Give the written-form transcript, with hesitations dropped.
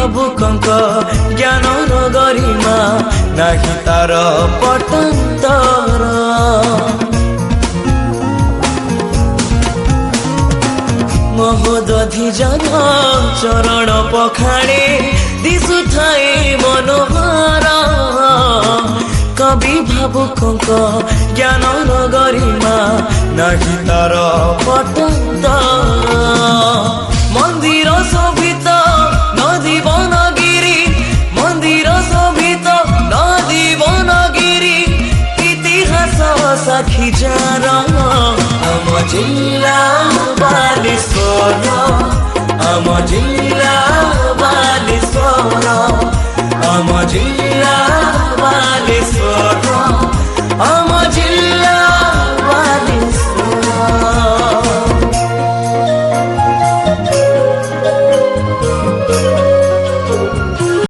ଭାବୁକଙ୍କ ଜ୍ଞାନର ଗରିମା ନାହିଁ ତାର ପଟାନ୍ତର। ମହୋଦଧି ଜନ ଚରଣ ପଖାଳେ ଦିଶୁଥାଏ ମନୋହର। କବି ଭାବୁକଙ୍କ ଜ୍ଞାନର ଗରିମା ନାହିଁ ତାର ପଟାନ୍ତର। ମନ୍ଦିର ଶୋଭିତ ନଦୀ ବନଗିରି, ମନ୍ଦିର ଶୋଭିତ ନଦୀ ବନଗିରି, ଇତିହାସ ସାକ୍ଷୀ ଯାର ଆମ ଜିଲ୍ଲା ବାଲେଶ୍ୱର, ଆମ ଜିଲ୍ଲା